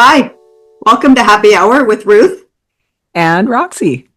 Hi, welcome to Happy Hour with Ruth. And Roxy.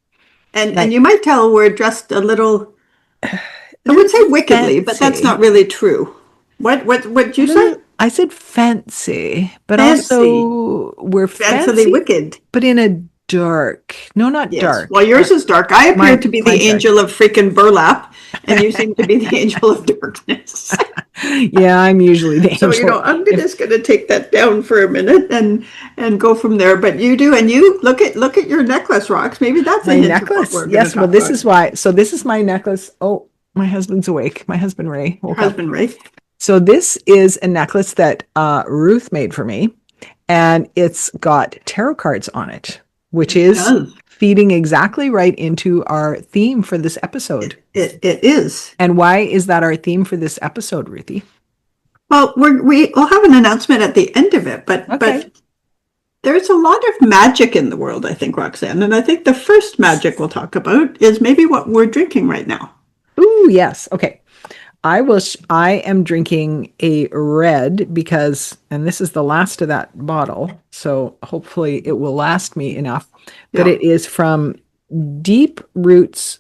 And you might tell we're dressed a little, I would say wickedly, but that's not really true. What you say? I said fancy, but Fancy. also we're Fancily fancy, wicked. but in a dark. No, not Yes. dark. Well, yours is dark. I appear to be the Mine's dark. angel of freaking burlap, and you seem to be the angel of darkness. Yeah, I'm usually the So, angel. I'm just going to take that down for a minute and go from there. But you do, and you look at your necklace, Rox. Maybe that's a My hint of what necklace. we're going to Yes, well, talk this about. is why. So this is my necklace. Oh, my husband's awake. My husband Ray Your woke up. husband, right? So this is a necklace that Ruth made for me, and it's got tarot cards on it, which It is does. feeding exactly right into our theme for this episode. It is. And why is that our theme for this episode, Ruthie? Well, we'll have an announcement at the end of it, but there's a lot of magic in the world, I think, Roxanne, and I think the first magic we'll talk about is maybe what we're drinking right now. Ooh, yes. Okay. I am drinking a red because, and this is the last of that bottle, so hopefully it will last me enough. But Yeah. it is from Deep Roots.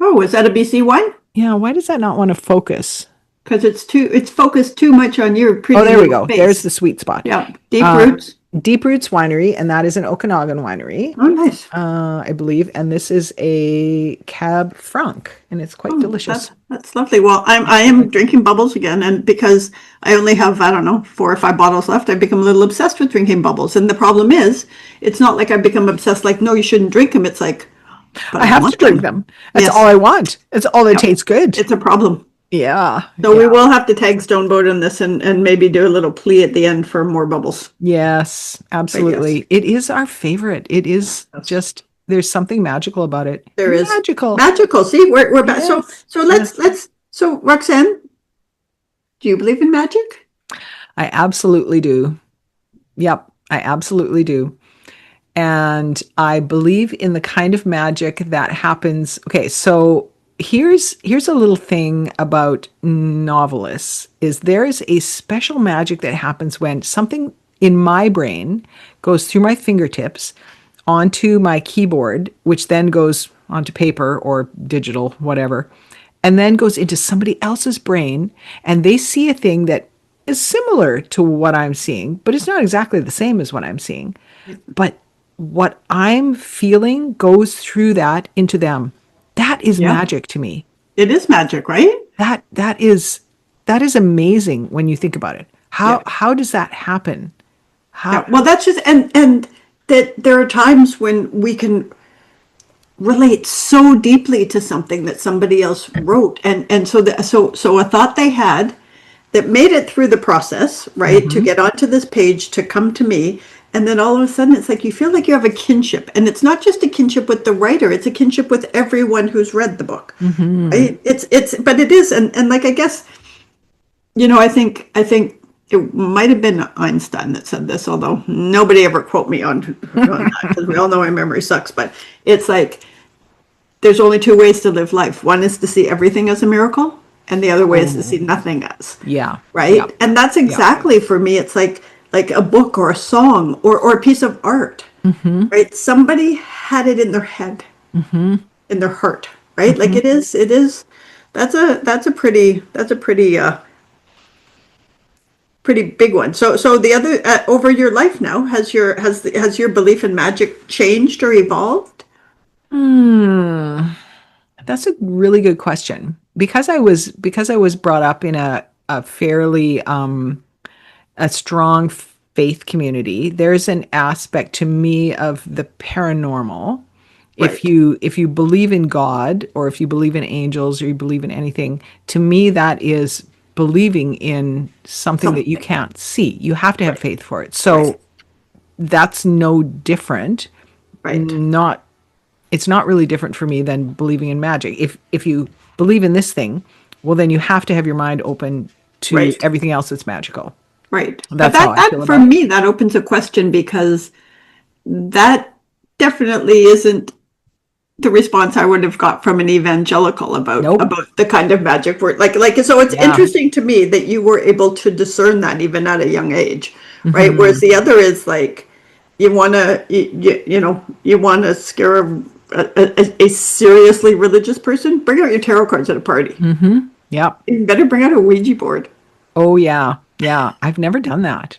Oh, is that a BC wine? Yeah, why does that not want to focus? Because it's focused too much on your pretty. Oh, there we go. Face. There's the sweet spot. Yeah, Deep Roots. Deep Roots Winery, and that is an Okanagan winery. Oh, nice. I believe, and this is a Cab Franc, and it's quite delicious. That's lovely. Well, I am drinking bubbles again, and because I only have, I don't know, 4 or 5 bottles left, I've become a little obsessed with drinking bubbles. And the problem is, it's not like I've become obsessed. Like, no, you shouldn't drink them. It's like, but I have to drink them. That's Yes. all I want. It's all that tastes good. It's a problem. Yeah. So we will have to tag Stoneboat in this and maybe do a little plea at the end for more bubbles. Yes, absolutely. It is our favorite. It is just, there's something magical about it. There is magical. Magical. See, we're back. Yes. So let's so Roxanne, do you believe in magic? I absolutely do. Yep, I absolutely do. And I believe in the kind of magic that happens. Okay, so here's a little thing about novelists is there is a special magic that happens when something in my brain goes through my fingertips onto my keyboard, which then goes onto paper or digital, whatever, and then goes into somebody else's brain, and they see a thing that is similar to what I'm seeing, but it's not exactly the same as what I'm seeing. But what I'm feeling goes through that into them. That is magic to me. It is magic, right? That is amazing when you think about it. How does that happen? Well, that's just and that there are times when we can relate so deeply to something that somebody else wrote, and so a thought they had that made it through the process, right, to get onto this page, to come to me. And then all of a sudden, it's like you feel like you have a kinship, and it's not just a kinship with the writer; it's a kinship with everyone who's read the book. Right? But it is, and like I guess, I think it might have been Einstein that said this, although nobody ever quote me on that because we all know my memory sucks. But it's like there's only 2 ways to live life. One is to see everything as a miracle, and the other way is to see nothing as. Yeah. Right. Yeah. And that's exactly for me. It's like a book or a song or a piece of art, right? Somebody had it in their head, in their heart, right? Like it is, that's a pretty pretty big one. So the other, over your life now, has your belief in magic changed or evolved? That's a really good question. Because I was brought up in a fairly a strong faith community, there's an aspect to me of the paranormal. Right. If you believe in God, or if you believe in angels, or you believe in anything, to me that is believing in something that you can't see. You have to have faith for it. So that's no different. Right. It's not really different for me than believing in magic. If you believe in this thing, well, then you have to have your mind open to everything else that's magical. Right. That's but how I feel for about it. me, that opens a question, because that definitely isn't the response I would have got from an evangelical Nope. about the kind of magic word. Like so it's Yeah. interesting to me that you were able to discern that even at a young age, right? Mm-hmm. Whereas the other is like you want to you want to scare a seriously religious person, bring out your tarot cards at a party. Mm-hmm. Yep. You better bring out a Ouija board. Oh yeah. Yeah. I've never done that.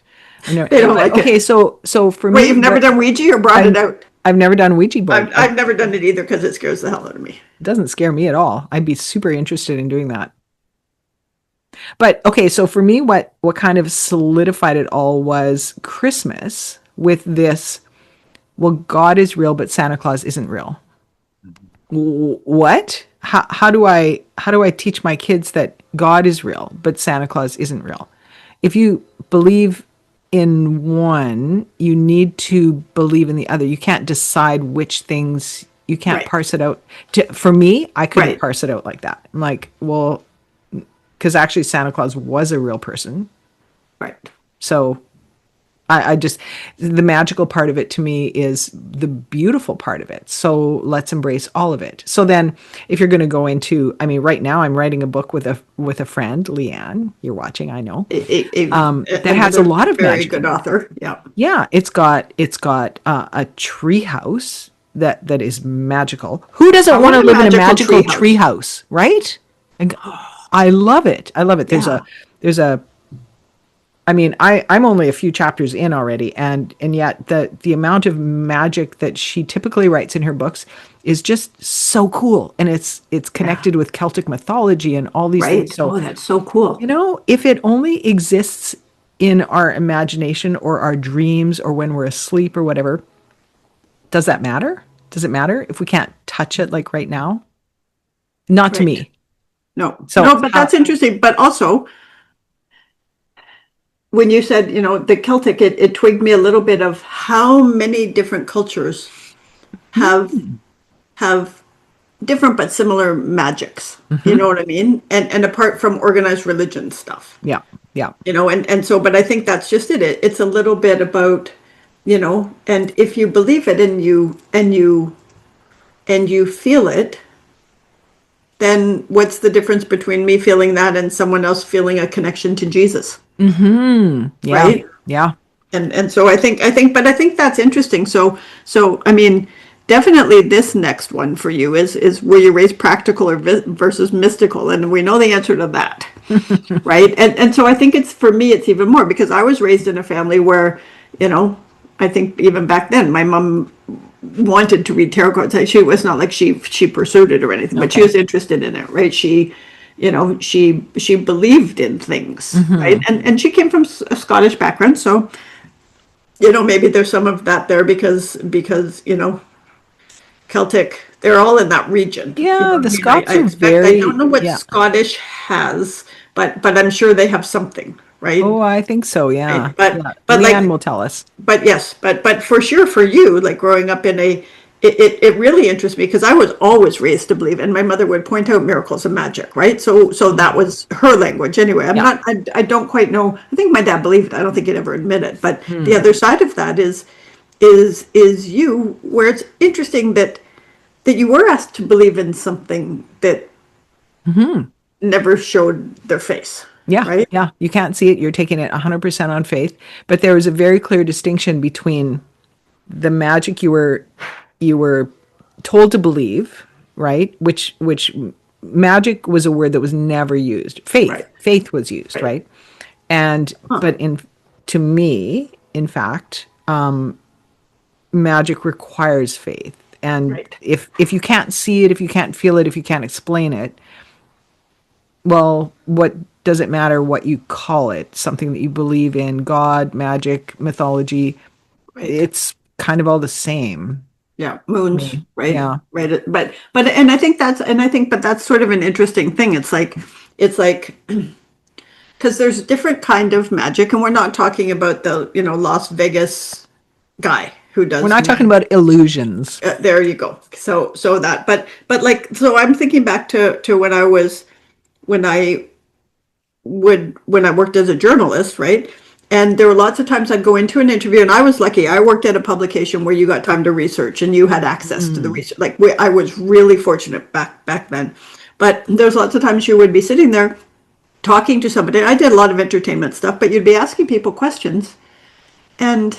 I know. They don't But like okay, it. so for Wait, me, you've never done Ouija or brought it I've out? I've never done Ouija board. I've never done it either because it scares the hell out of me. It doesn't scare me at all. I'd be super interested in doing that. But okay, so for me, what kind of solidified it all was Christmas with this. Well, God is real, but Santa Claus isn't real. What? How do I teach my kids that God is real, but Santa Claus isn't real? If you believe in one, you need to believe in the other. You can't decide which things. You can't Right. parse it out. For me, I couldn't Right. parse it out like that. I'm like, well, because actually Santa Claus was a real person. Right. So I just, the magical part of it to me is the beautiful part of it. So let's embrace all of it. So then if you're going to go into, I mean, right now I'm writing a book with a friend, Leanne, you're watching, I know, that has a lot of very magic. good author. Yeah. Yeah. It's got a tree house that is magical. Who doesn't want to live in a magical tree house, right? And I love it. I love it. There's a I mean, I'm only a few chapters in already, and yet the amount of magic that she typically writes in her books is just so cool, and it's connected with Celtic mythology and all these Right. things. So Oh, that's so cool. if it only exists in our imagination or our dreams or when we're asleep or whatever, does that matter? Does it matter if we can't touch it like right now? Not to Right. me. No. So No, but that's interesting. But also, when you said, the Celtic, it twigged me a little bit of how many different cultures have different but similar magics. You know what I mean? And apart from organized religion stuff. Yeah, yeah. And so, but I think that's just it. It's a little bit about, and if you believe it and you feel it, then what's the difference between me feeling that and someone else feeling a connection to Jesus? Yeah, Right? yeah. And so I think that's interesting. So I mean, definitely this next one for you is were you raised practical or versus mystical? And we know the answer to that, right? And so I think for me it's even more because I was raised in a family where, I think even back then my mom wanted to read tarot cards. She was not like she pursued it or anything, but she was interested in it, right? She believed in things, right? And she came from a Scottish background, so maybe there's some of that there because Celtic, they're all in that region. Yeah, the Scots are I don't know what yeah. Scottish has, but I'm sure they have something, right? Oh, I think so. Yeah. Right. But Yeah. but Leanne like will tell us. but yes, but for sure for you, like growing up it really interests me because I was always raised to believe, and my mother would point out miracles and magic, right? So that was her language anyway. I don't quite know. I think my dad believed it. I don't think he'd ever admit it. But the other side of that is you, where it's interesting that you were asked to believe in something that never showed their face. Yeah. Right? Yeah. You can't see it. You're taking it 100% on faith. But there was a very clear distinction between the magic you were told to believe, right? Which magic was a word that was never used. Faith was used, right? And but to me, in fact, magic requires faith. And if you can't see it, if you can't feel it, if you can't explain it, well, what does it matter what you call it? Something that you believe in, God, magic, mythology, it's kind of all the same. Yeah, moons, right? Yeah. Right. But and I think that's sort of an interesting thing. It's like because there's different kind of magic, and we're not talking about the Las Vegas guy who does. We're not talking about illusions. There you go. So that, but I'm thinking back to when I worked as a journalist, right? And there were lots of times I'd go into an interview, and I was lucky. I worked at a publication where you got time to research and you had access to the research. Like I was really fortunate back then. But there's lots of times you would be sitting there talking to somebody. I did a lot of entertainment stuff, but you'd be asking people questions. And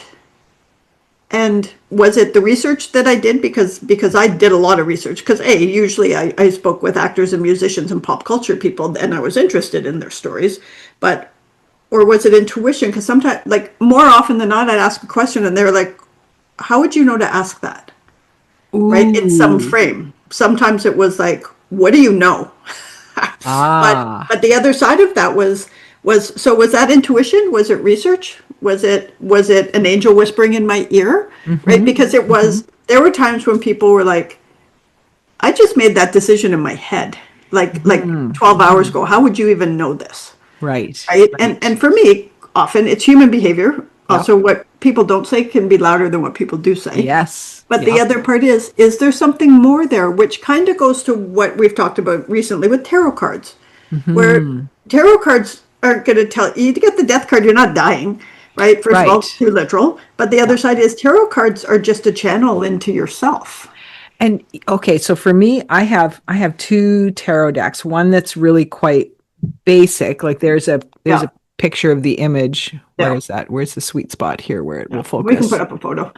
was it the research that I did? Because I did a lot of research. Because usually I spoke with actors and musicians and pop culture people, and I was interested in their stories. Or was it intuition? Because sometimes, like more often than not, I'd ask a question and they're like, how would you know to ask that? Ooh. Right? In some frame. Sometimes it was like, what do you know? But the other side of that was that intuition? Was it research? Was it an angel whispering in my ear? Right? Because there were times when people were like, I just made that decision in my head, like 12 hours ago. How would you even know this? Right. And for me, often it's human behavior. Also, what people don't say can be louder than what people do say. Yes. But the other part is there something more there, which kind of goes to what we've talked about recently with tarot cards, where tarot cards aren't going to tell you to get the death card, you're not dying, right? First of all, it's too literal. But the other side is tarot cards are just a channel into yourself. And okay, so for me, I have 2 tarot decks. One that's really quite basic. Like there's a picture of the image. Where is that? Where's the sweet spot here where it will focus? We can put up a photo.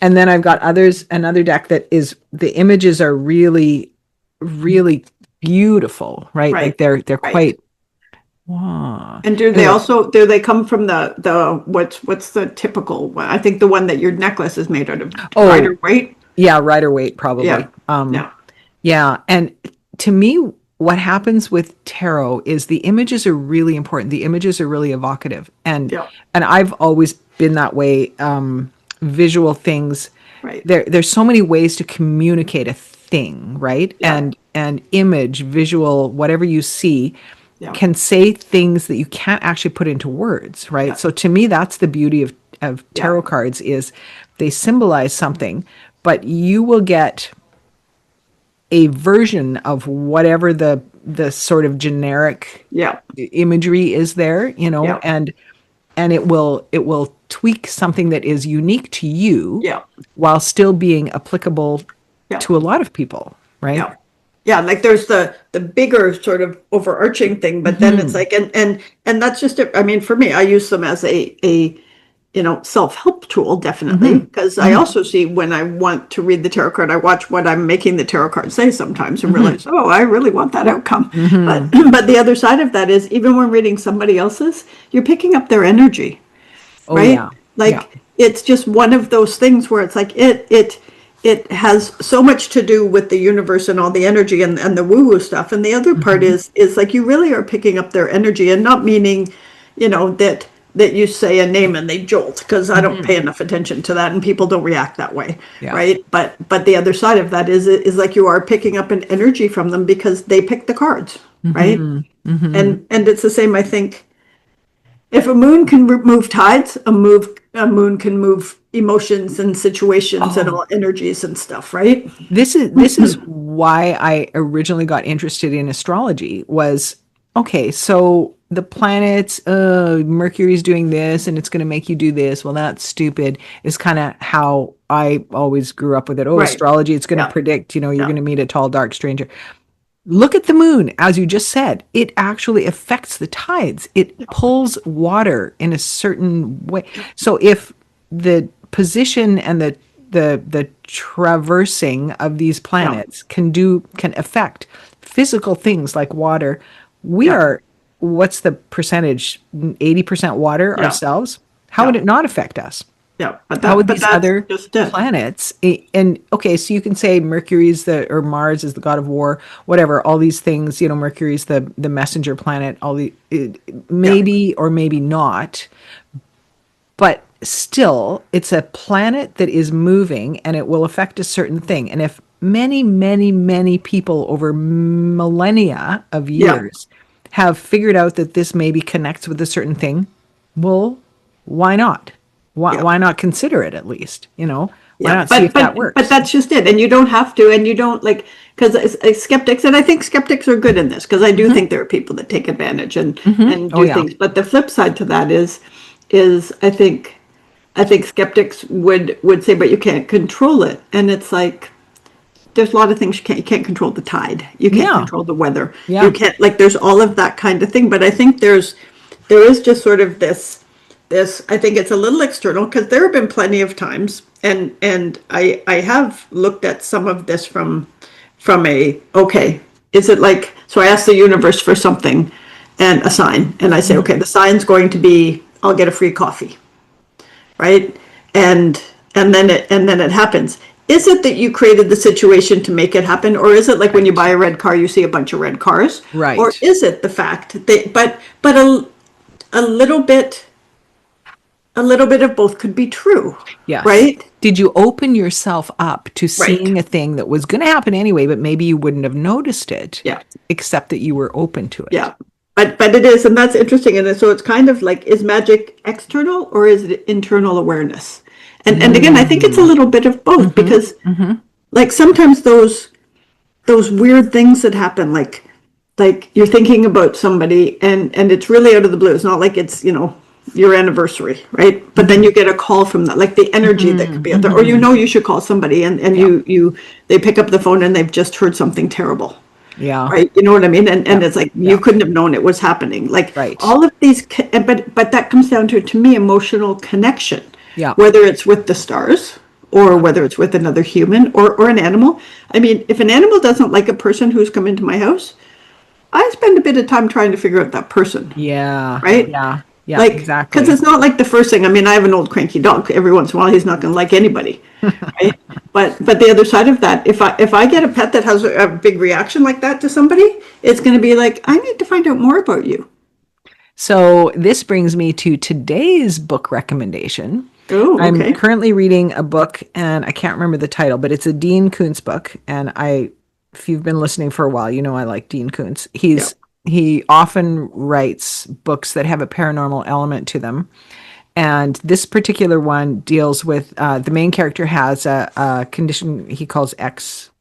And then I've got another deck that is, the images are really, really beautiful, right? Like they're quite. Wow. And do they come from the what's the typical one? I think the one that your necklace is made out of. Rider-Waite? Yeah, Rider-Waite probably. Yeah. And to me, what happens with tarot is the images are really important. The images are really evocative. And I've always been that way. Visual things. Right. There's so many ways to communicate a thing, right? Yeah. And image, visual, whatever you see can say things that you can't actually put into words, right? Yeah. So to me, that's the beauty of tarot cards is they symbolize something, but you will get a version of whatever the sort of generic imagery is there, and it will tweak something that is unique to you while still being applicable to a lot of people, right? Yeah, like there's the bigger sort of overarching thing, but then it's like and that's just it. I mean, for me, I use them as a self-help tool, definitely, because I also see when I want to read the tarot card, I watch what I'm making the tarot card say sometimes and realize, I really want that outcome. But the other side of that is even when reading somebody else's, you're picking up their energy, right? It's just one of those things where it's like it has so much to do with the universe and all the energy and the woo-woo stuff. And the other part is like you really are picking up their energy, and not meaning, that you say a name and they jolt, because I don't pay enough attention to that and people don't react that way, right? But the other side of that is like you are picking up an energy from them because they pick the cards, right? And it's the same, I think. If a moon can move tides, a moon can move emotions and situations and all energies and stuff, right? This is why I originally got interested in astrology. Was okay, so the planets, Mercury's doing this and it's going to make you do this. Well, that's stupid. Is kind of how I always grew up with it. Astrology, it's going to predict, you're going to meet a tall, dark stranger. Look at the moon, as you just said. It actually affects the tides. It pulls water in a certain way. So if the position and the traversing of these planets can affect physical things like water, we are, what's the percentage? 80% water ourselves? How would it not affect us? Yeah, how would these other planets? And okay, so you can say Mercury's or Mars is the god of war, whatever. All these things, Mercury's the messenger planet. Maybe or maybe not, but still, it's a planet that is moving, and it will affect a certain thing. And if many, many, many people over millennia of years have figured out that this maybe connects with a certain thing, well, why not? Why not consider it at least? Why Yeah, not see if that but works? that's just it, and you don't have to, and you don't like because skeptics, and I think skeptics are good in this because I do Hmm. think there are people that take advantage Hmm. and Oh do yeah. things. But the flip side to that is I think skeptics would say, but you can't control it, and it's like there's a lot of things you can't control the tide, you can't Yeah. control the weather, you Yeah. can't like there's all of that kind of thing. But I think there is just sort of this I think it's a little external because there have been plenty of times and I have looked at some of this from a okay, is it like so I ask the universe for something and a sign and I say Mhm. okay, the sign's going to be I'll get a free coffee, right? And and then it happens. Is it that you created the situation to make it happen, or is it like when you Right. buy a red car, you see a bunch of red cars, or Right. is it the fact that but a little bit a little bit of both could be true, Yes. right? Did you open yourself up to Right. seeing a thing that was going to happen anyway, but maybe you wouldn't have noticed it, Yeah. except that you were open to it? Yeah. But it is, and that's interesting. And so it's kind of like, is magic external or is it internal awareness? And again, I think it's a Mm. little bit of both Hmm. because Hmm. like sometimes those weird things that happen, like you're thinking about somebody and it's really out of the blue. It's not like it's, you know, your anniversary, right? But then Hmm. you get a call from that, like the energy that could be out there, or you Hmm. know you should call somebody and Yeah. they pick up the phone and they've just heard something terrible. Yeah. Right, you know what I mean, and Yeah. it's like you Yeah. couldn't have known it was happening. Like Right. all of these, but that comes down to me emotional connection, Yeah. whether it's with the stars or whether it's with another human or an animal. I mean, if an animal doesn't like a person who's come into my house, I spend a bit of time trying to figure out that person, Yeah. right? Yeah. Yeah. Like, because Exactly. it's not like the first thing. I mean, I have an old cranky dog. Every once in a while, he's not going to like anybody, right? But the other side of that, if I get a pet that has a big reaction like that to somebody, it's going to be like, I need to find out more about you. So this brings me to today's book recommendation. Oh, I'm okay. currently reading a book and I can't remember the title, but it's a Dean Koontz book. And if you've been listening for a while, you know I like Dean Koontz. Yeah. He often writes books that have a paranormal element to them. And this particular one deals with the main character has a condition he calls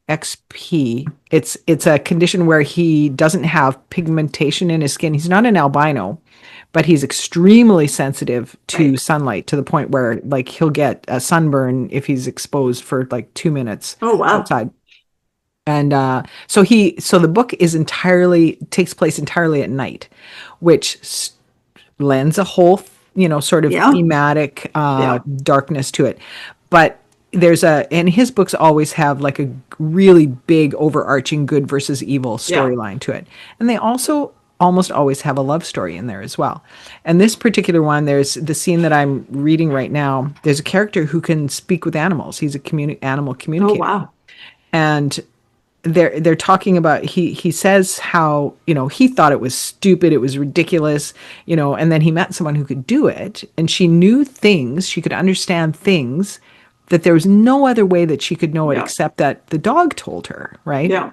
XP. It's a condition where he doesn't have pigmentation in his skin. He's not an albino, but he's extremely sensitive to Right. sunlight to the point where like he'll get a sunburn if he's exposed for like 2 minutes Oh, wow. outside. And so the book is entirely takes place entirely at night, which lends a whole, sort of Yeah. thematic Yeah. darkness to it. But and his books always have like a really big overarching good versus evil Yeah. storyline to it. And they also almost always have a love story in there as well. And this particular one, there's the scene that I'm reading right now. There's a character who can speak with animals. He's a animal Oh, communicator. wow. And they're talking about he says how he thought it was stupid, it was ridiculous, and then he met someone who could do it, and she knew things, she could understand things that there was no other way that she could know it Yeah. except that the dog told her, right? Yeah.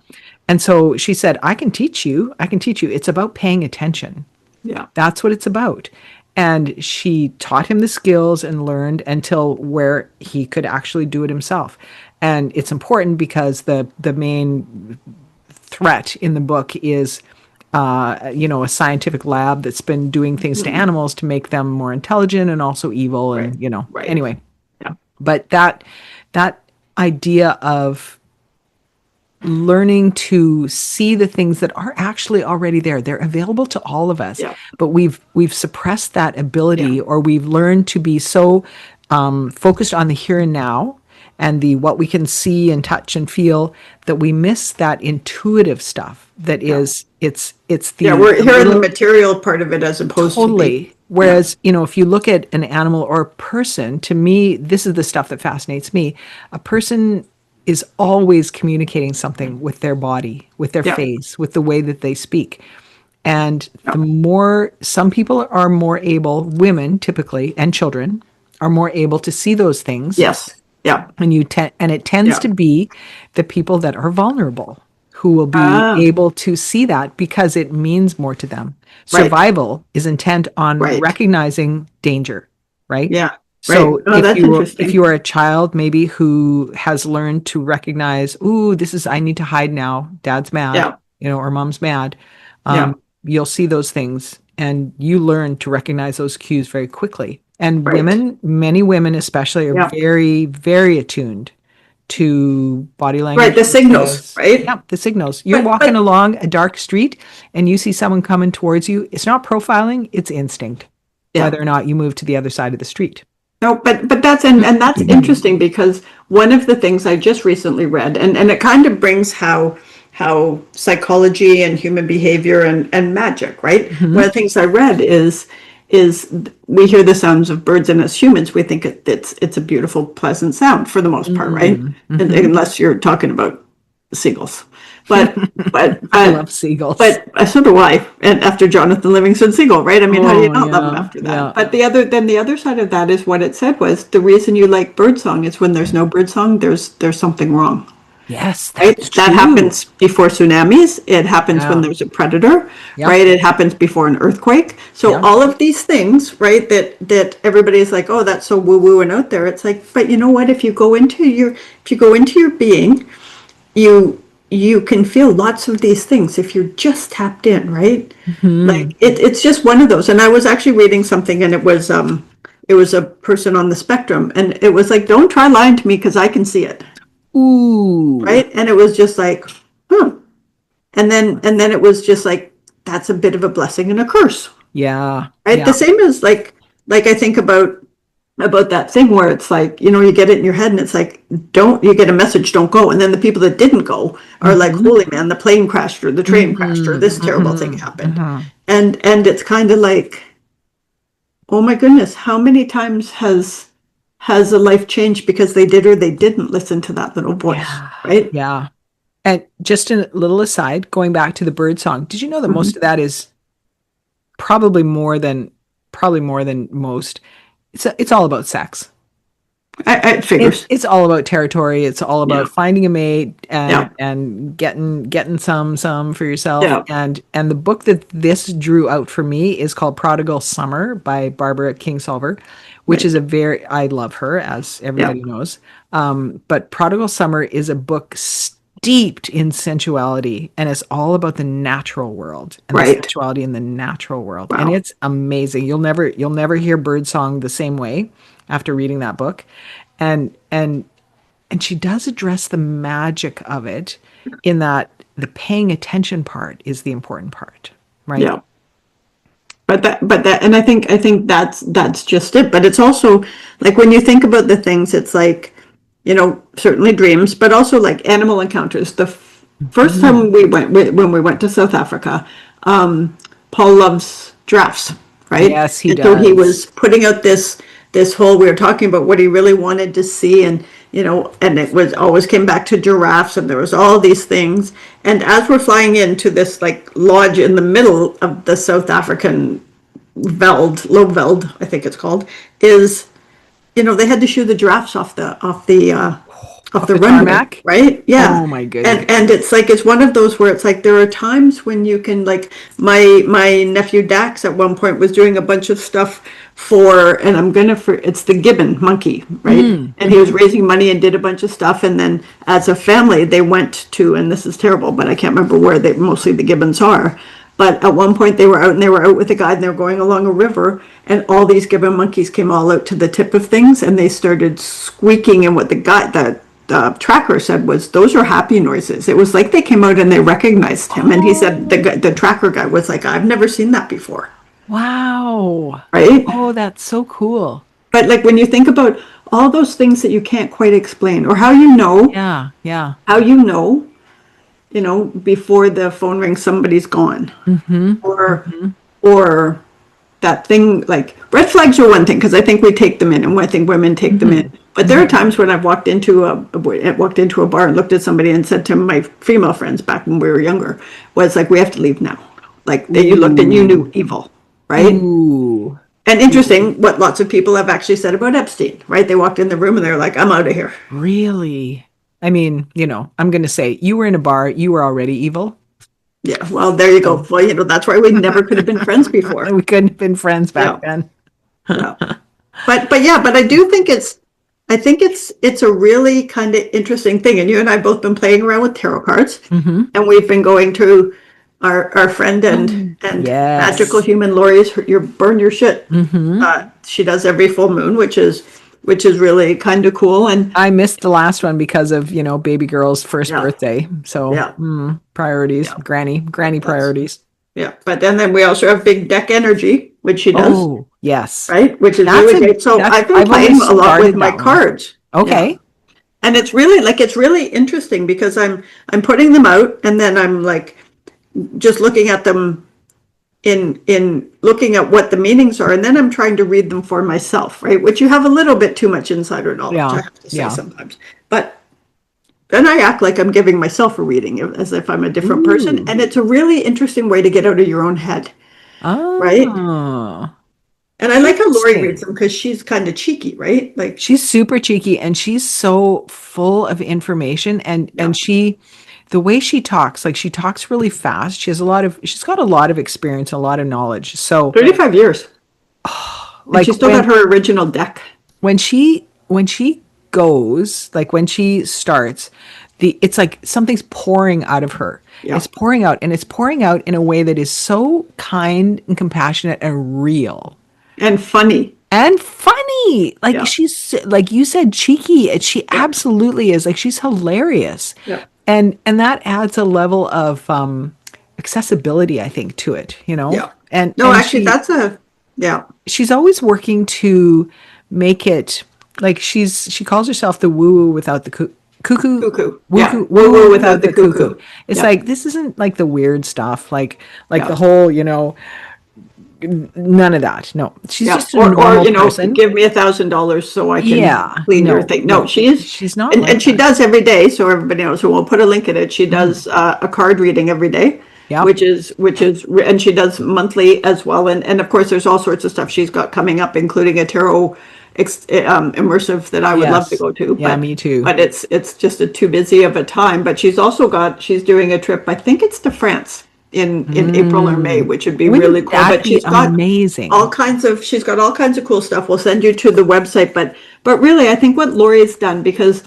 And so she said, I can teach you, it's about paying attention. Yeah. That's what it's about. And she taught him the skills and learned until where he could actually do it himself. And it's important because the main threat in the book is a scientific lab that's been doing things to Mhm. animals to make them more intelligent and also evil Right. and Right. anyway. Yeah. But that idea of learning to see the things that are actually already there. They're available to all of us, Yeah. but we've suppressed that Yeah. ability, or we've learned to be so focused on the here and now and the what we can see and touch and feel that we miss that intuitive stuff. That Yeah. is, it's Yeah. the We're here in the little. material part of it as opposed to being, Totally. yeah. Whereas, if you look at an animal or a person, to me, this is the stuff that fascinates me. A person is always communicating something with their body, with their Yeah. face, with the way that they speak. And Yeah. the more some people are more able, women typically, and children are more able to see those things, Yes. Yeah. and it tends Yeah. to be the people that are vulnerable who will be Ah, able to see that because it means more to them. right. Survival is intent on Right. recognizing danger, right? Yeah. Right. So Oh, that's if interesting. you are a child maybe who has learned to recognize, ooh, this is I need to hide now. Dad's mad, Yeah. or mom's mad. Yeah. You'll see those things and you learn to recognize those cues very quickly. And Right. many women especially are Yeah. very, very attuned to body Right. language The signals, cues. right? Yeah, the signals. You're walking But along a dark street and you see someone coming towards you. It's not profiling, it's instinct, yeah. whether or not you move to the other side of the street. No, but that's and that's interesting because one of the things I just recently read, and it kind of brings how psychology and human behavior and magic, right? One Hmm. of the things I read is we hear the sounds of birds, and as humans, we think it's a beautiful, pleasant sound for the most part, right? And, Mm-hmm. unless you're talking about seagulls, but but I but love seagulls. but so do I. And after Jonathan Livingston Seagull, right? I mean, how do you Oh, not love him yeah, after that? yeah. But the other side of that is what it said was the reason you like birdsong is when there's no birdsong, there's something wrong, Yes, right? that's That true. happens before tsunamis. It happens when Yeah. there's a predator, Yep. right? It happens before an earthquake. So Yeah. all of these things, right? That everybody's like, oh, that's so woo woo and out there. It's like, but you know what? If you go into your being, you you can feel lots of these things if you're just tapped in, right? Hmm. Like it's just one of those. And I was actually reading something, and it was a person on the spectrum, and it was like, don't try lying to me because I can see it, Ooh. right? And it was just like, huh. And then it was just like that's a bit of a blessing and a curse, Yeah. right? The Yeah. same as like I think about that thing where it's like, you get it in your head and it's like, don't, you get a message, don't go. And then the people that didn't go are like, Hmm. holy man, the plane crashed or the train crashed or Hmm. this terrible thing Hmm. happened. Hmm. And it's kind of like, oh my goodness, how many times has a life changed because they did or they didn't listen to that little voice, Yeah. right? Yeah. And just a little aside, going back to the bird song, did you know that most Mhm. of that is probably more than most? It's all about sex. It figures. It's all about territory. It's all Yeah. about finding a mate Yeah. and getting some for yourself. Yeah. And the book that this drew out for me is called Prodigal Summer by Barbara Kingsolver, which is Right. a very I love her, as Yeah. everybody knows. But Prodigal Summer is a book steeped in sensuality, and it's all about the natural world and the Right. sensuality in the natural world, and Wow. it's amazing. You'll never hear birdsong the same way after reading that book, and she does address the magic of it in that the paying attention part is the important part, right? Yeah. But that and I think that's just it, but it's also like when you think about the things, it's like, certainly dreams, but also like animal encounters. The first Mhm. time when we went to South Africa, Paul loves giraffes, right? Yes, he And so he was does. putting out this whole, we were talking about what he really wanted to see, and it was always came back to giraffes, and there was all these things. And as we're flying into this like lodge in the middle of the South African veld, low veld, I think it's called, is, they had to shoo the giraffes off Off the the runway, tarmac. right? Yeah. Oh my And goodness. it's like it's one of those where it's like there are times when you can, like, my nephew Dax at one point was doing a bunch of stuff for, and it's the gibbon monkey, right? Mm, And he was mhm. raising money and did a bunch of stuff, and then as a family they went to, and this is terrible, but I can't remember where they mostly the gibbons are. But at one point they were out with a guide, and they were going along a river, and all these gibbon monkeys came all out to the tip of things, and they started squeaking. And what the tracker said was, those are happy noises. It was like they came out and they recognized him. And he said, Oh, the tracker guy was like, I've never seen that before, wow. right? Oh, that's so cool. But like when you think about all those things that you can't quite explain, or how you know, before the phone rings, somebody's gone, Hmm. or Hmm. or that thing, like red flags are one thing because I think we take them in, and I think women take them in. Hmm. But there are Hmm. times when I've walked into a bar and looked at somebody and said to my female friends back when we were younger, was like, we have to leave now. Like that you looked and you knew Ooh. evil, right? Ooh. And interesting what lots of people have actually said about Epstein, right? They walked in the room and they're like, I'm out of here. Really? I mean, I'm going to say you were in a bar, you were already evil. Yeah, well, there you go. So Well, that's why we never could have been friends before. we couldn't have been friends back Yeah, then. yeah. but I think it's a really kind of interesting thing. And you and I both been playing around with tarot cards, and we've been going to our friend and magical Yes. human Lori's your burn your shit. She does every full moon, which is really kind of cool. And I missed the last one because of, baby girl's first yeah, birthday. So yeah, priorities, yeah. granny priorities. Yeah, but then we also have big deck energy, which she does, Oh, yes. right? Which is really great. So I've been I've only playing a lot with started my that one. cards. Okay. Yeah. And it's really interesting because I'm putting them out and then I'm like just looking at them in looking at what the meanings are, and then I'm trying to read them for myself, right? Which you have a little bit too much insider knowledge, I Yeah. have to say Yeah. sometimes. But then I act like I'm giving myself a reading as if I'm a different person. Ooh. And it's a really interesting way to get out of your own head, right? Oh, And I like how Lori reads interesting. them because she's kind of cheeky, right? Like, She's super cheeky and she's so full of information yeah, the way she talks, like she talks really fast. She's got a lot of experience, a lot of knowledge. So 35 years. And like she still got her original deck. when she goes, like when she starts, it's like something's pouring out of her. Yeah. It's pouring out and it's pouring out in a way that is so kind and compassionate and real. And funny. And funny. Like Yeah. she's like you said, cheeky. And she Yeah. absolutely is. Like she's hilarious. Yeah. And that adds a level of accessibility, I think, to it, Yeah. And No, and actually, yeah. she's always working to make it like she calls herself the woo woo without the cuckoo. Cuckoo. Woo Yeah. woo Woo woo without without the the cuckoo. cuckoo. It's Yeah. like this isn't like the weird stuff, like Yeah. the whole, none of that. No, she's Yeah. just a Or, normal person. give me $1,000 so I can Yeah, clean your no, thing. No, no, she is, she's not and like she that. does every day. So everybody knows. So we'll put a link in it. She does a card reading every day, Yep. and she does monthly as well. And of course, there's all sorts of stuff she's got coming up, including a tarot immersive that I would love to Yes. go to. Yeah, me too. But it's just too busy of a time. But she's doing a trip. I think it's to France in April or May, which would be really Wouldn't cool. that But be amazing? she's got all kinds of cool stuff. We'll send you to the website. But really, I think what Lori's done, because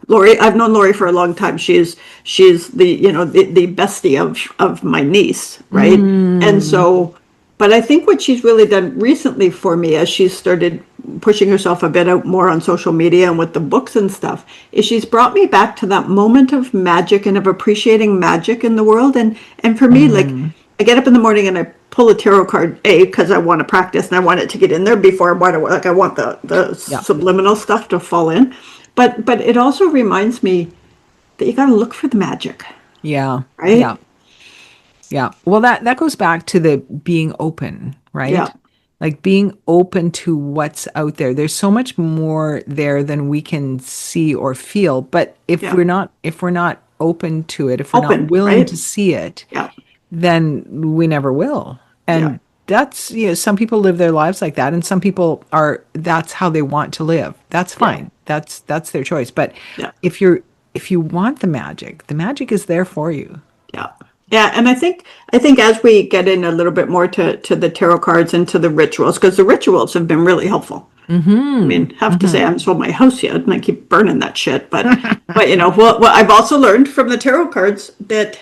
Lori, I've known Lori for a long time. She's the bestie of my niece, right? And so, but I think what she's really done recently for me, as she's started pushing herself a bit out more on social media and with the books and stuff, is she's brought me back to that moment of magic and of appreciating magic in the world. And for me, like, I get up in the morning and I pull a tarot card, because I want to practice and I want it to get in there before I want the Yeah. subliminal stuff to fall in. But it also reminds me that you got to look for the magic, Yeah. right? Yeah. Yeah. Well, that goes back to the being open, right? Yeah. Like being open to what's out there. There's so much more there than we can see or feel. But if Yeah. we're not open to it, if we're not Open, willing right? to see it, Yeah. then we never will. Yeah. And that's, some people live their lives like that, and some people that's how they want to live. That's fine. That's their choice. But Yeah. if you want the magic is there for you. Yeah. Yeah, and I think as we get in a little bit more to the tarot cards and to the rituals, because the rituals have been really helpful. I mean, have to say, I haven't sold my house yet, and I keep burning that shit. But well, I've also learned from the tarot cards that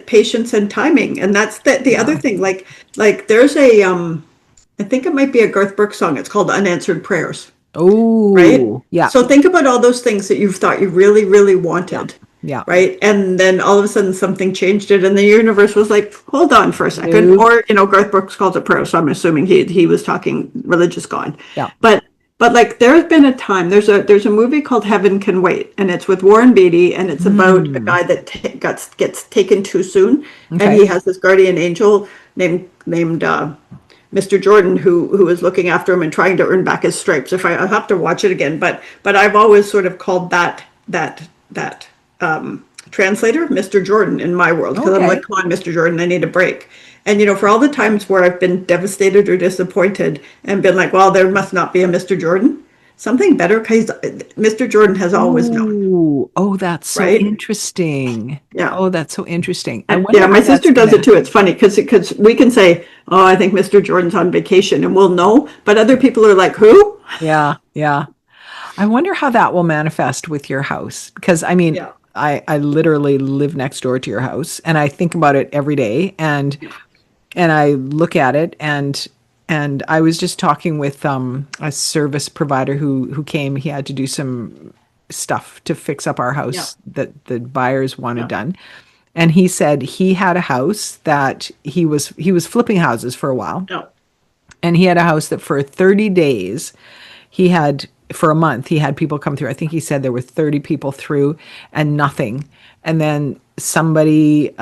patience and timing, and that's the other thing. Like there's I think it might be a Garth Brooks song. It's called Unanswered Prayers, right? Oh, yeah. So think about all those things that you've thought you really, really wanted. Yeah. Right. And then all of a sudden something changed it, and the universe was like, hold on for a second. Nope. Or, Garth Brooks calls it prayer. So I'm assuming he was talking religious God. Yeah. But like there's been a time, there's a movie called Heaven Can Wait, and it's with Warren Beatty, and it's about a guy that gets taken too soon. And Okay. he has this guardian angel named Mr. Jordan, who is looking after him and trying to earn back his stripes. I'll have to watch it again, but I've always sort of called that translator Mr. Jordan in my world, because I'm Okay. like, come on, Mr. Jordan, I need a break. And for all the times where I've been devastated or disappointed and been like, well, there must not be a Mr. Jordan, something better, because Mr. Jordan has always known, Ooh, oh, that's so right? interesting. Yeah. Oh, that's so interesting. I wonder Yeah, my how that's sister does gonna- it too. It's funny because we can say, oh, I think Mr. Jordan's on vacation, and we'll know, but other people are like, who? Yeah. Yeah. I wonder how that will manifest with your house. Because I mean, Yeah. I literally live next door to your house and I think about it every day and I look at it and I was just talking with a service provider who came. He had to do some stuff to fix up our Yeah. house that the buyers wanted Yeah. done. And he said he had a house that he was flipping houses for a while. Yeah. And he had a house that for 30 days he had for a month he had people come through. I think he said there were 30 people through and nothing. And then somebody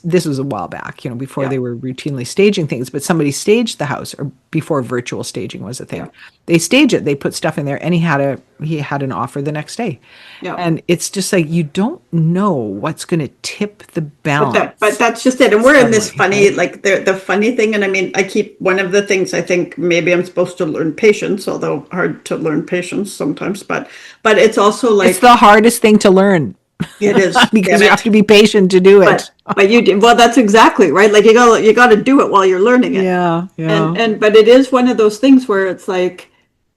this was a while back, before Yeah. they were routinely staging things, but somebody staged the house or before virtual staging was a Yeah. thing. They stage it, they put stuff in there and he had an offer the next day. Yeah. And it's just like you don't know what's going to tip the But balance that's just it. And we're in this suddenly, funny, right? like the funny thing. And I mean, I keep one of the things I think maybe I'm supposed to learn patience, although hard to learn patience sometimes. But it's also It's like the hardest thing to learn it is, because damn you have it. to be patient to do it. But you did well. That's exactly right. Like you gotta do it while you're learning it. Yeah, yeah. And but it is one of those things where it's like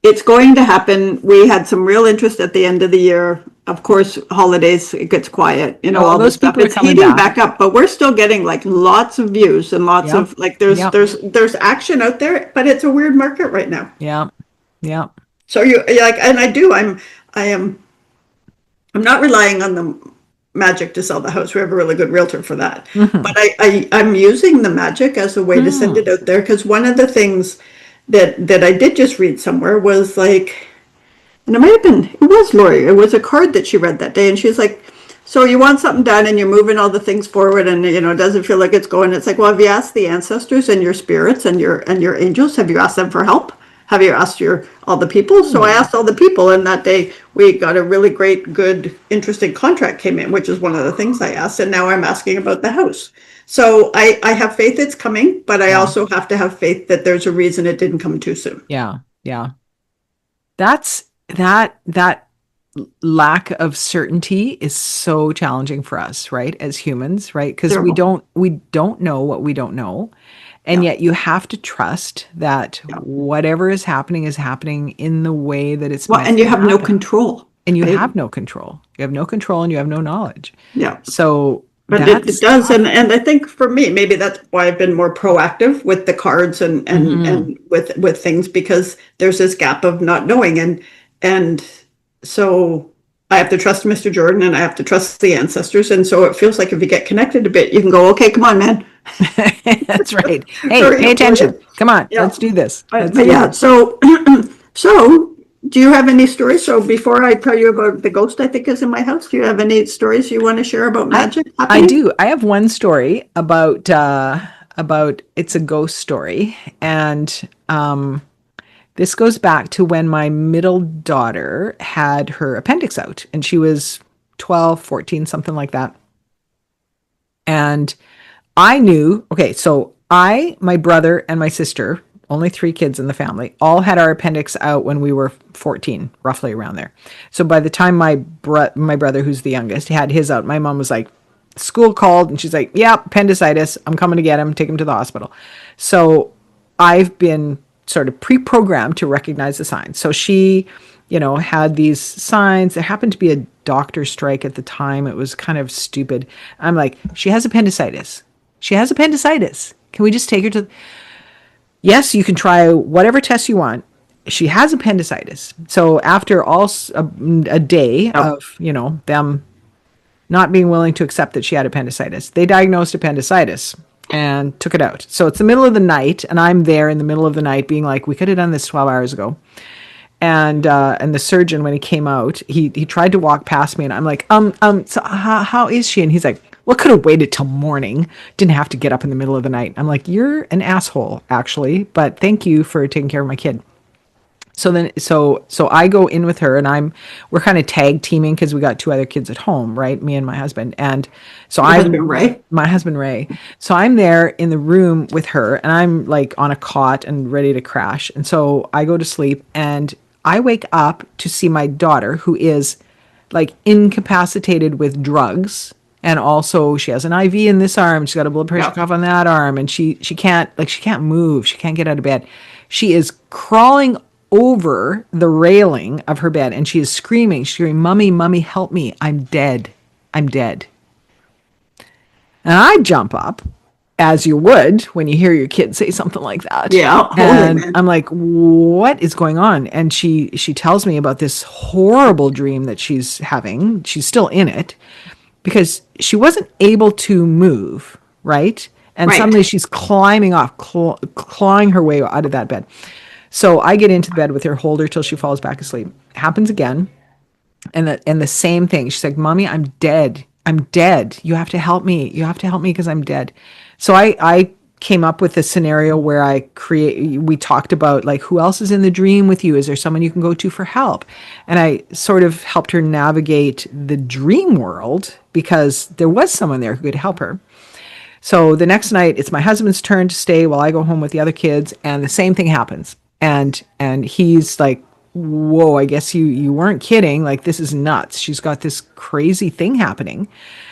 it's going to happen. We had some real interest at the end of the year. Of course, holidays it gets quiet. Well, All this those stuff. people are It's coming heating back. back up, but we're still getting like lots of views and lots Yep. of like there's Yep. there's there's action out there. But it's a weird market right now. Yeah. Yeah. So you're like, and I'm not relying on the magic to sell the house. We have a really good realtor for that. Hmm. But I'm using the magic as a way to send it out there because one of the things that I did just read somewhere was like, and it was Lori. It was a card that she read that day, and she's like, "So you want something done, and you're moving all the things forward, and it doesn't feel like it's going." It's like, well, have you asked the ancestors and your spirits and your angels? Have you asked them for help? Have you asked all the people? So I asked all the people, and that day we got a really great, good, interesting contract came in, which is one of the things I asked. And now I'm asking about the house. So I have faith it's coming, but I Yeah. also have to have faith that there's a reason it didn't come too soon. Yeah. Yeah. That lack of certainty is so challenging for us, right? As humans, right? Because we Terrible. don't know what we don't know. And Yeah. yet you have to trust that Yeah. whatever is happening in the way that it's Well, meant and you to have no happen. control, And you right? have no control. You have no control and you have no knowledge. Yeah. So But it that's does, tough. and I think for me, maybe that's why I've been more proactive with the cards Hmm. and with things because there's this gap of not knowing, and so I have to trust Mr. Jordan and I have to trust the ancestors, and so it feels like if you get connected a bit, you can go, okay, come on, man, That's right. Hey, hurry pay up, will attention. you? Come on, Yeah, let's do this. Let's but do yeah, this. so so. Do you have any stories? So before I tell you about the ghost I think is in my house, do you have any stories you want to share about I magic I happening? do. I have one story about it's a ghost story, and this goes back to when my middle daughter had her appendix out, and she was 12, 14, something like that. And I knew, okay, so my brother, and my sister, only three kids in the family, all had our appendix out when we were 14, roughly around there. So by the time my brother, who's the youngest, had his out, my mom was like, school called, and she's like, yeah, appendicitis. I'm coming to get him, take him to the hospital. So I've been sort of pre-programmed to recognize the signs. So she, had these signs. There happened to be a doctor strike at the time. It was kind of stupid. I'm like, she has appendicitis. She has appendicitis. Can we just take her to? Yes, you can try whatever test you want. She has appendicitis. So after a day Yep. of, them not being willing to accept that she had appendicitis, they diagnosed appendicitis and took it out. So it's the middle of the night, and I'm there in the middle of the night being like, we could have done this 12 hours ago. And the surgeon, when he came out, he tried to walk past me, and I'm like, so how is she? And he's like, well, could have waited till morning. Didn't have to get up in the middle of the night. I'm like, you're an asshole, actually, but thank you for taking care of my kid. So I go in with her, and we're kind of tag teaming because we got two other kids at home, right? Me and my husband. And so Your husband, Ray? my husband Ray. So I'm there in the room with her, and I'm like on a cot and ready to crash. And so I go to sleep, and I wake up to see my daughter, who is like incapacitated with drugs. And also she has an IV in this arm. She's got a blood pressure Yeah. cuff on that arm. And she can't move. She can't get out of bed. She is crawling over the railing of her bed and she is screaming, Mommy, Mommy, help me. I'm dead. I'm dead. And I jump up, as you would when you hear your kid say something like that. Yeah. Holy And man. I'm like, what is going on? And she tells me about this horrible dream that she's having. She's still in it because she wasn't able to move, right? And Right. suddenly she's climbing off, clawing her way out of that bed. So I get into the bed with her, hold her till she falls back asleep. Happens again. And the same thing. She's like, Mommy, I'm dead. I'm dead. You have to help me. You have to help me because I'm dead. So I came up with a scenario where we talked about like, who else is in the dream with you? Is there someone you can go to for help? And I sort of helped her navigate the dream world because there was someone there who could help her. So the next night, it's my husband's turn to stay while I go home with the other kids, and the same thing happens. And he's like, whoa, I guess you weren't kidding. Like, this is nuts. She's got this crazy thing happening.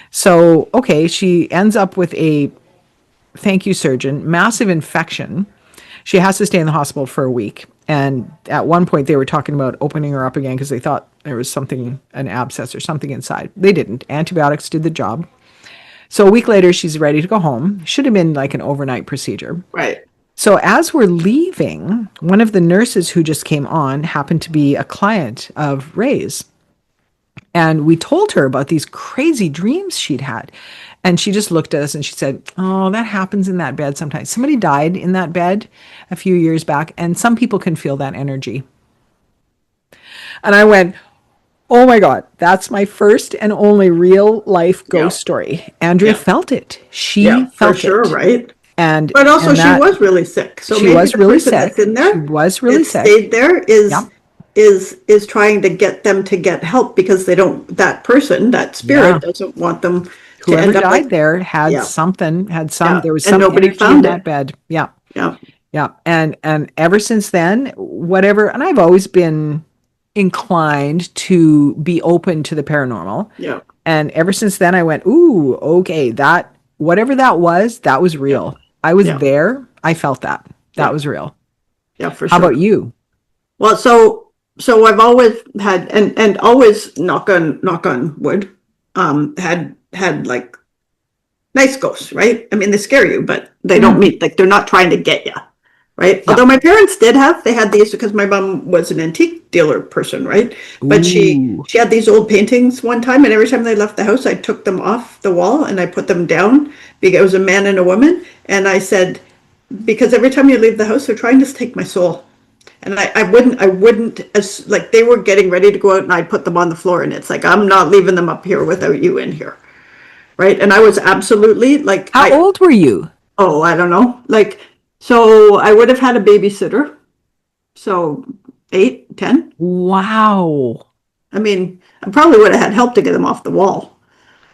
So, okay, she ends up with a, thank you, surgeon, massive infection. She has to stay in the hospital for a week. And at one point, they were talking about opening her up again because they thought there was something, an abscess or something inside. They didn't. Antibiotics did the job. So a week later, she's ready to go home. Should have been like an overnight procedure. Right. So as we're leaving, one of the nurses who just came on happened to be a client of Ray's. And we told her about these crazy dreams she'd had. And she just looked at us and she said, oh, that happens in that bed sometimes. Somebody died in that bed a few years back, and some people can feel that energy. And I went, oh my God, that's my first and only real life ghost story. Andrea felt it. She felt for sure, it. right? But also, she was really sick. So she maybe was the really person sick. that's in there, She was really sick. stayed there Yep. is trying to get them to get help because they don't. That person, that spirit, doesn't want them to Whoever end up died like there had Yeah. something, there was And some nobody energy in found that it. bed. Yeah. Yeah. Yeah. And ever since then, whatever, and I've always been inclined to be open to the paranormal. Yeah. And ever since then I went, ooh, okay, that whatever that was real. I was Yeah. there. I felt that. That Yeah. was real. Yeah, for How sure. about you? Well, so I've always had and always knock on wood, had like nice ghosts, right? I mean, they scare you, but they don't mean like they're not trying to get you, right? Yeah. Although my parents they had these because my mom was an antique dealer person, right? But she had these old paintings one time, and every time they left the house, I took them off the wall and I put them down because it was a man and a woman, and I said, because every time you leave the house, they're trying to take my soul. And I wouldn't, as like they were getting ready to go out and I'd put them on the floor, and it's like, I'm not leaving them up here without you in here. Right. And I was absolutely like, How old were you? Oh, I don't know. Like, so I would have had a babysitter. So 8, 10. Wow. I mean, I probably would have had help to get them off the wall.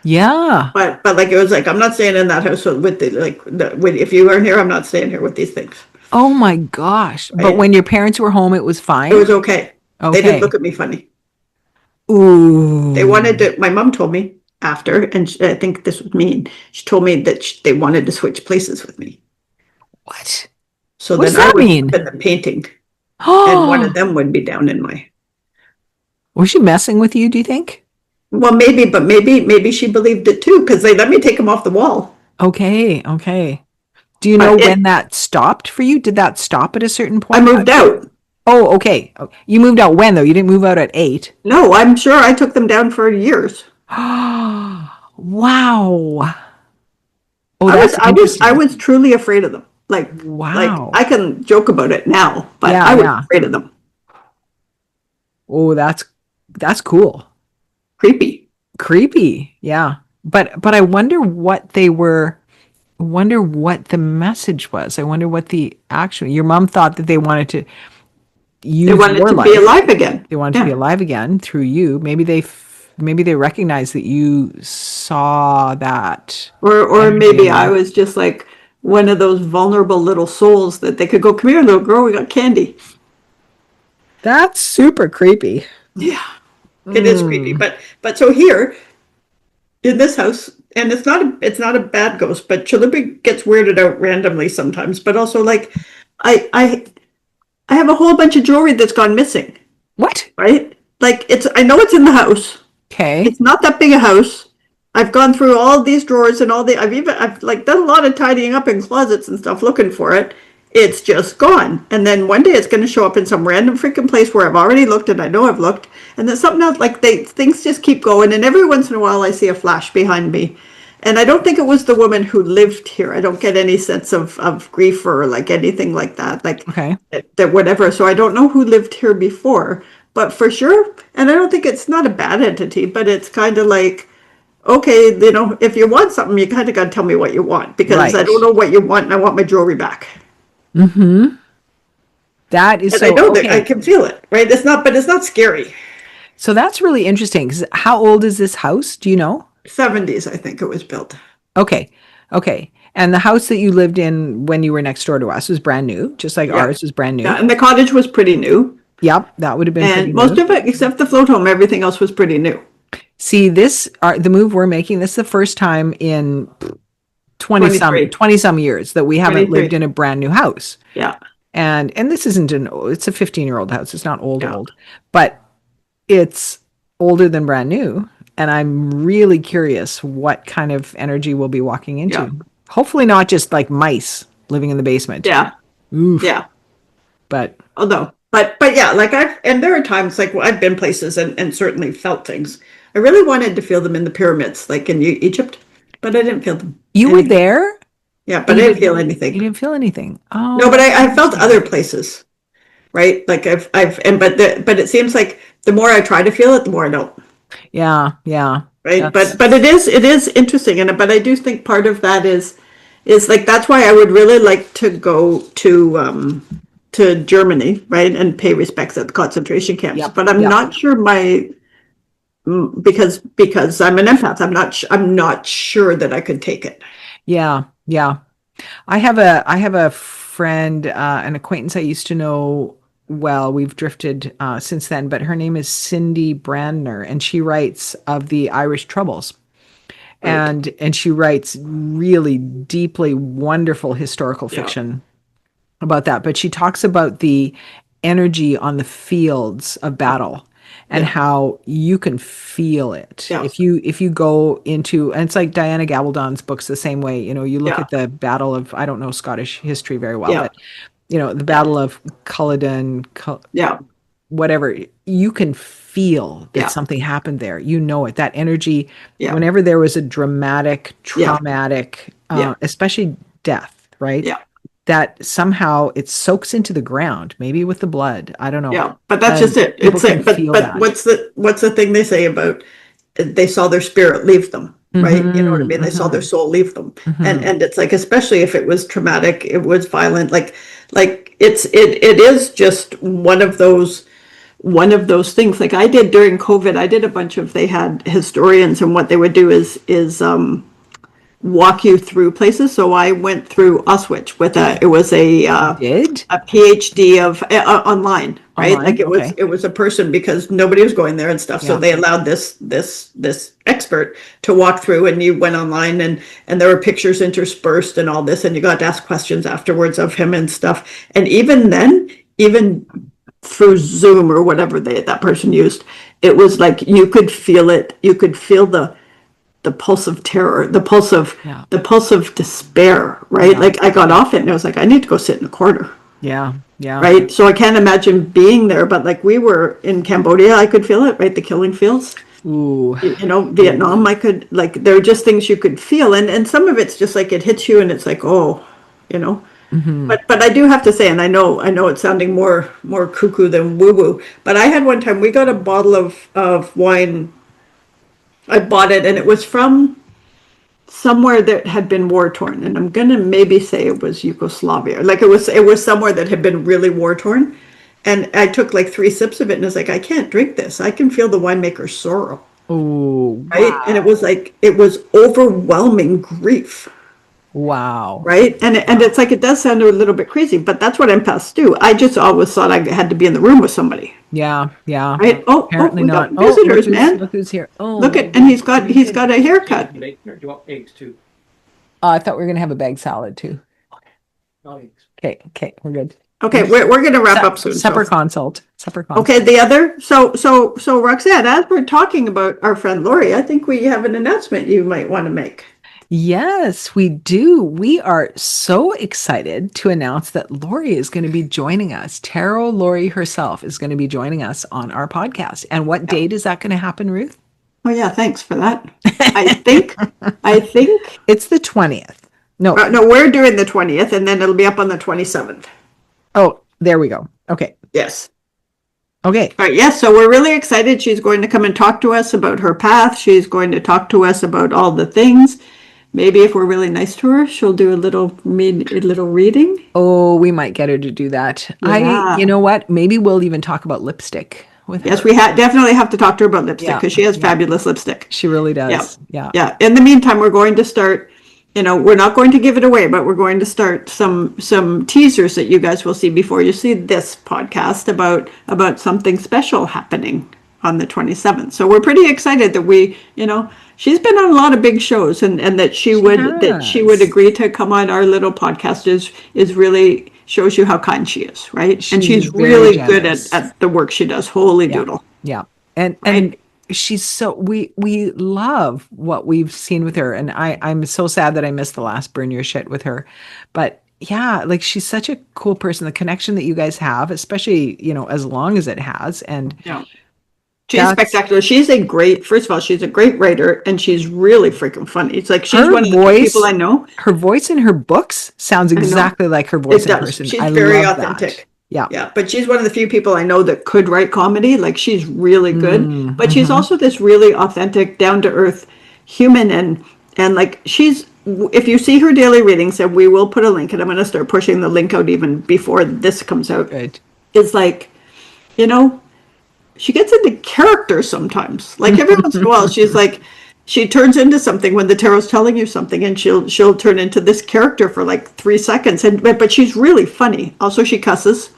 Yeah. But like, it was like, I'm not staying in that house with if you weren't here, I'm not staying here with these things. Oh my gosh. Right. But when your parents were home, it was fine? It was okay. Okay. They didn't look at me funny. Ooh. They wanted to, my mom told me after, and I think this was mean, she told me that they wanted to switch places with me. What? So What does then I that would mean? open the painting, and one of them would be down in my. Was she messing with you, do you think? Well, maybe she believed it too, because they let me take them off the wall. Okay. Okay. Do you know when that stopped for you? Did that stop at a certain point? I moved out. Oh, okay. You moved out when, though? You didn't move out at 8? No, I'm sure I took them down for years. Wow. Oh, I was truly afraid of them. Like, wow. I can joke about it now, but I was afraid of them. Oh, that's cool. Creepy. Yeah. But I wonder what they were. I wonder what the message was. I wonder what the your mom thought that they wanted to use your life. They wanted to be alive again. They wanted to be alive again through you. Maybe they recognized that you saw that. Or maybe I was just like one of those vulnerable little souls that they could go, come here, little girl, we got candy. That's super creepy. Yeah, it is creepy. But so here in this house, and it's not a bad ghost, but Chalupa gets weirded out randomly sometimes. But also, like, I I have a whole bunch of jewelry that's gone missing, What? right? Like I know it's in the house. Okay. It's not that big a house. I've gone through all these drawers and I've like done a lot of tidying up in closets and stuff looking for it. It's just gone. And then one day it's going to show up in some random freaking place where I've already looked and I know I've looked. And then something else, like things just keep going. And every once in a while I see a flash behind me. And I don't think it was the woman who lived here. I don't get any sense of grief or like anything like that. Like Okay. that whatever. So I don't know who lived here before, but for sure. And I don't think it's not a bad entity, but it's kind of like, okay, you know, if you want something, you kind of got to tell me what you want because Right. I don't know what you want and I want my jewelry back. That is And so I know that okay. I can feel it, right? But it's not scary. So that's really interesting. 'Cause how old is this house? Do you know? 70s, I think it was built. Okay. Okay. And the house that you lived in when you were next door to us was brand new, just like Yeah. ours was brand new. Yeah, and the cottage was pretty new. Yep, that would have been pretty And most new. of it, except the float home, everything else was pretty new. See, the move we're making, this is the first time in 23. 20 some years that we haven't 23. lived in a brand new house. Yeah. And this isn't it's a 15-year-old house. It's not Yeah. old, but it's older than brand new. And I'm really curious what kind of energy we'll be walking into. Yeah. Hopefully not just like mice living in the basement. Yeah. Oof. Yeah. But Although, but yeah, like and there are times like I've been places and certainly felt things. I really wanted to feel them in the pyramids, like in Egypt, but I didn't feel them. you were there? Yeah, but I didn't feel anything. You didn't feel anything. Oh, No, but I felt other places, right? Like but it seems like the more I try to feel it, the more I don't. yeah, yeah. Right. That's- But it is interesting. But I do think part of that is like, that's why I would really like to go to Germany, right? And pay respects at the concentration camps. Yep, But I'm yep. not sure because I'm an empath, I'm not sure that I could take it. Yeah, yeah. I have a friend, an acquaintance I used to know well. We've drifted since then, but her name is Cindy Brandner, and she writes of the Irish Troubles. Right. And she writes really deeply wonderful historical fiction about that. But she talks about the energy on the fields of battle and how you can feel it Yeah. if you go into, and it's like Diana Gabaldon's books the same way. You know, you look Yeah. at the battle of, I don't know Scottish history very well, Yeah. but you know, the battle of Culloden, Yeah. whatever, you can feel that Yeah. something happened there. You know it, that energy. Yeah. Whenever there was a dramatic, traumatic, Yeah. especially death, right? Yeah. That somehow it soaks into the ground, maybe with the blood. I don't know. Yeah. But that's just it. People It's like, can feel but that. what's the thing they say about they saw their spirit leave them, right? You know what I mean? They saw their soul leave them. And it's like, especially if it was traumatic, it was violent, like it is just one of those things. Like I did during COVID, I did a bunch of, they had historians, and what they would do is walk you through places. So I went through Auschwitz with Did? a PhD of online, right? Online, Like okay. it was a person, because nobody was going there and stuff. So Yeah. they allowed this expert to walk through, and you went online, and there were pictures interspersed and all this, and you got to ask questions afterwards of him and stuff. And even then, even through Zoom or whatever that person used, it was like you could feel it. You could feel the pulse of terror, the pulse of despair, right? Yeah. Like I got off it and I was like, I need to go sit in a corner, Yeah. right? So I can't imagine being there, but like we were in Cambodia, I could feel it, right? The killing fields, Ooh. you know, Vietnam, I could, like, there are just things you could feel. And some of it's just like, it hits you and it's like, oh, you know. But I do have to say, and I know it's sounding more cuckoo than woo woo, but I had one time, we got a bottle of wine. I bought it, and it was from somewhere that had been war torn, and I'm gonna maybe say it was Yugoslavia. Like it was somewhere that had been really war torn, and I took like 3 sips of it, and it's like, I can't drink this. I can feel the winemaker's sorrow, Ooh. right? And it was like, it was overwhelming grief, Wow. right? And it's like, it does sound a little bit crazy, but that's what empaths do. I just always thought I had to be in the room with somebody, Yeah. Yeah. right? Apparently We not. got visitors, look man. Look who's here. Oh, Look at, and he's got a haircut. Bacon, or do you want eggs too? I thought we were gonna have a bag salad too. No eggs. Okay. We're good. Okay, we're going to wrap up soon. Separate consult. Okay, the other, so Roxanne, as we're talking about our friend Lori, I think we have an announcement you might want to make. Yes, we do. We are so excited to announce that Lori is going to be joining us. Tarot Lori herself is going to be joining us on our podcast. And what date is that going to happen, Ruth? Oh yeah, thanks for that. I think it's the 20th. No, we're doing the 20th, and then it'll be up on the 27th. Oh, there we go. Okay. Yes. Okay. All right. Yes. So we're really excited. She's going to come and talk to us about her path. She's going to talk to us about all the things. Maybe if we're really nice to her, she'll do a little reading. Oh, we might get her to do that. Yeah. You know what? Maybe we'll even talk about lipstick with her. Yes, we definitely have to talk to her about lipstick because she has fabulous lipstick. She really does. Yeah. Yeah. In the meantime, we're going to start, we're not going to give it away, but we're going to start some teasers that you guys will see before you see this podcast about something special happening on the 27th. So we're pretty excited that she's been on a lot of big shows and that she would agree to come on our little podcast is really shows you how kind she is, right? And she's really good at the work she does. Holy doodle. Yeah. And she's we love what we've seen with her. And I'm so sad that I missed the last Burn Your Shit with her. But yeah, like she's such a cool person. The connection that you guys have, especially, as long as it has. And she's spectacular. First of all, she's a great writer and she's really freaking funny. It's like she's one of the people I know. Her voice in her books sounds exactly like her voice in person. She's very authentic. That. Yeah. Yeah. But she's one of the few people I know that could write comedy. Like she's really good. But she's also this really authentic, down to earth human and like if you see her daily readings, and we will put a link, and I'm going to start pushing the link out even before this comes out. Right. It's like, she gets into character sometimes. Like every once in a while, she turns into something when the tarot's telling you something, and she'll turn into this character for like 3 seconds. But she's really funny. Also, she cusses.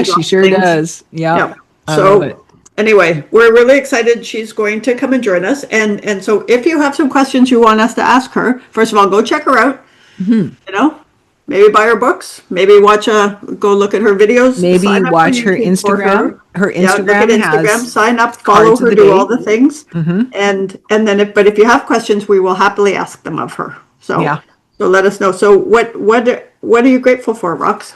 She sure does. Yeah. So anyway, we're really excited. She's going to come and join us. And so if you have some questions you want us to ask her, first of all, go check her out. Maybe buy her books. Maybe go look at her videos. Maybe watch her Instagram. Her Instagram Instagram. Sign up, follow her, do all the things. And then if you have questions, we will happily ask them of her. So let us know. So what are you grateful for, Rox?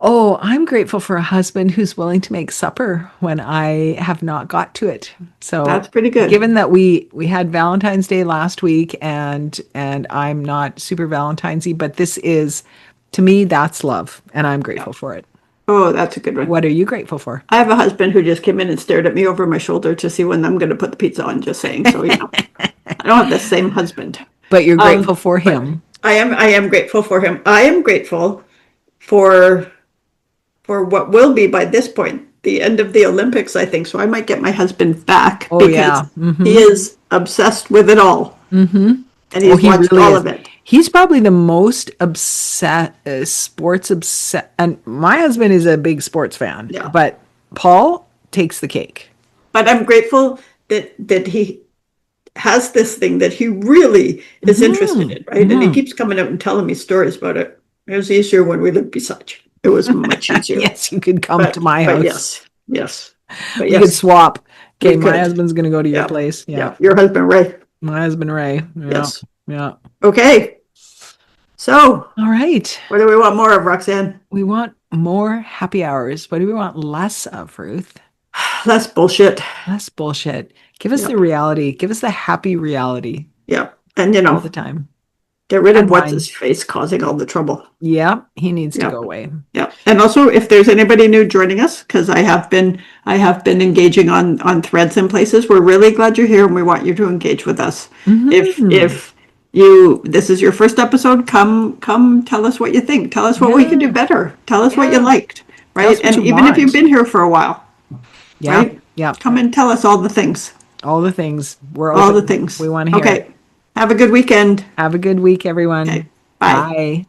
Oh, I'm grateful for a husband who's willing to make supper when I have not got to it. So that's pretty good. Given that we had Valentine's Day last week and I'm not super Valentine's-y, but this is, to me, that's love. And I'm grateful for it. Oh, that's a good one. What are you grateful for? I have a husband who just came in and stared at me over my shoulder to see when I'm going to put the pizza on, just saying. So, I don't have the same husband. But you're grateful for him. I am grateful for him. I am grateful for what will be by this point the end of the Olympics, I think. So I might get my husband back because he is obsessed with it all. And he's watched all of it. He's probably the most sports obsessed. And my husband is a big sports fan. Yeah. But Paul takes the cake. But I'm grateful that he has this thing that he really is interested in, right? And he keeps coming out and telling me stories about it. It was easier when we lived beside you. It was much easier. Yes, you could come to my house. Yes. But you could swap. Okay, my husband's going to go to your place. Yeah. Your husband, Ray. My husband, Ray. Yeah. Yes. Yeah. Okay. So. All right. What do we want more of, Roxanne? We want more happy hours. What do we want less of, Ruth? Less bullshit. Less bullshit. Give us the reality. Give us the happy reality. Yeah. And, all the time. Get rid of what's his face causing all the trouble. Yeah, he needs to go away. Yeah, and also if there's anybody new joining us, because I have been engaging on threads and places. We're really glad you're here, and we want you to engage with us. If this is your first episode, come tell us what you think. Tell us what we can do better. Tell us what you liked, right? And even if you've been here for a while, right? Yeah, come and tell us all the things. All the things. We're all the things. We want to hear. Okay. Have a good weekend. Have a good week, everyone. Okay. Bye. Bye.